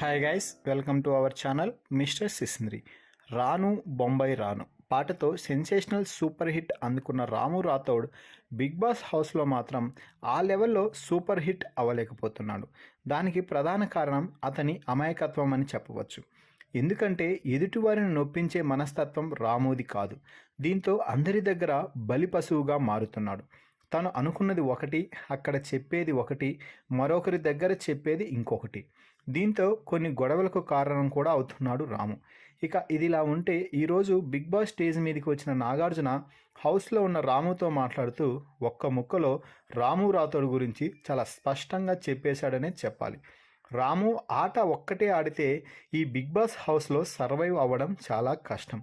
Hi guys, welcome to our channel mister Sisindri. రాను బొంబాయి రాను పాటతో సెన్సేషనల్ సూపర్ హిట్ అందుకున్న రాము రాథోడ్ బిగ్ బాస్ హౌస్లో మాత్రం ఆ లెవెల్లో సూపర్ హిట్ అవ్వలేకపోతున్నాడు. దానికి ప్రధాన కారణం అతని అమాయకత్వం అని చెప్పవచ్చు. ఎందుకంటే ఎదుటివారిని నొప్పించే మనస్తత్వం రాముది కాదు. దీంతో అందరి దగ్గర బలి పశువుగా మారుతున్నాడు. తను అనుకున్నది ఒకటి, అక్కడ చెప్పేది ఒకటి, మరొకరి దగ్గర చెప్పేది ఇంకొకటి. దీంతో కొన్ని గొడవలకు కారణం కూడా అవుతున్నాడు రాము. ఇక ఇదిలా ఉంటే ఈరోజు బిగ్ బాస్ స్టేజ్ మీదకి వచ్చిన నాగార్జున హౌస్లో ఉన్న రాముతో మాట్లాడుతూ ఒక్క ముక్కలో రాము రాథోడ్ గురించి చాలా స్పష్టంగా చెప్పేశాడనే చెప్పాలి. రాము ఆట ఒక్కటే ఆడితే ఈ బిగ్ బాస్ హౌస్లో సర్వైవ్ అవ్వడం చాలా కష్టం.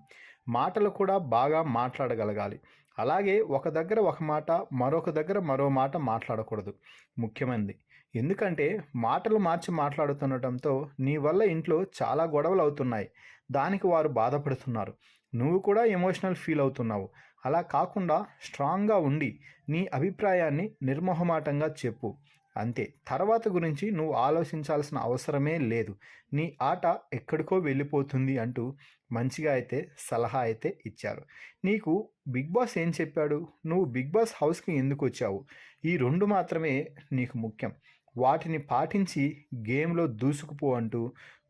మాటలు కూడా బాగా మాట్లాడగలగాలి. అలాగే ఒక దగ్గర ఒక మాట, మరొక దగ్గర మరో మాట మాట్లాడకూడదు. ముఖ్యమైనది. ఎందుకంటే మాటలు మార్చి మాట్లాడుతుండటంతో నీ వల్ల ఇంట్లో చాలా గొడవలు అవుతున్నాయి. దానికి వారు బాధపడుతున్నారు. నువ్వు కూడా ఎమోషనల్ ఫీల్ అవుతున్నావు. అలా కాకుండా స్ట్రాంగ్గా ఉండి నీ అభిప్రాయాన్ని నిర్మోహమాటంగా చెప్పు. అంతే. తర్వాత గురించి నువ్వు ఆలోచించాల్సిన అవసరమే లేదు. నీ ఆట ఎక్కడికో వెళ్ళిపోతుంది అంటూ మంచిగా అయితే సలహా అయితే ఇచ్చారు. నీకు బిగ్ బాస్ ఏం చెప్పాడు? నువ్వు బిగ్ బాస్ హౌస్కి ఎందుకు వచ్చావు? ఈ రెండు మాత్రమే నీకు ముఖ్యం. వాటిని పాటించి గేమ్లో దూసుకుపో అంటూ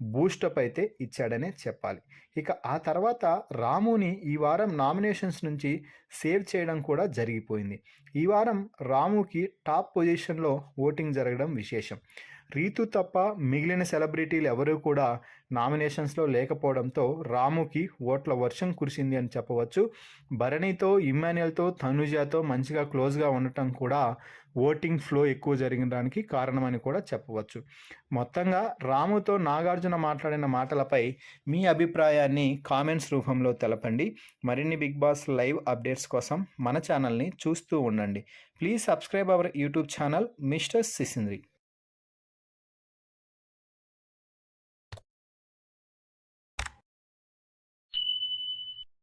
బూస్టప్ అయితే ఇచ్చాడనే చెప్పాలి. ఇక ఆ తర్వాత రాముని ఈ వారం నామినేషన్స్ నుంచి సేవ్ చేయడం కూడా జరిగిపోయింది. ఈ వారం రాముకి టాప్ పొజిషన్లో ఓటింగ్ జరగడం విశేషం. రీతు తప్ప మిగిలిన సెలబ్రిటీలు ఎవరూ కూడా నామినేషన్స్లో లేకపోవడంతో రాముకి ఓట్ల వర్షం కురిసింది అని చెప్పవచ్చు. భరణితో, ఇమ్మాన్యుయల్తో, తనుజాతో మంచిగా క్లోజ్గా ఉండటం కూడా ఓటింగ్ ఫ్లో ఎక్కువ జరగడానికి కారణమని కూడా చెప్పవచ్చు. మొత్తంగా రాముతో నాగార్జున మాట్లాడిన మాటలపై మీ అభిప్రాయాన్ని కామెంట్స్ రూపంలో తెలపండి. మరిన్ని బిగ్ బాస్ లైవ్ అప్డేట్స్ కోసం మన ఛానల్ని చూస్తూ ఉండండి. Please subscribe our YouTube channel mister సిసింద్రి.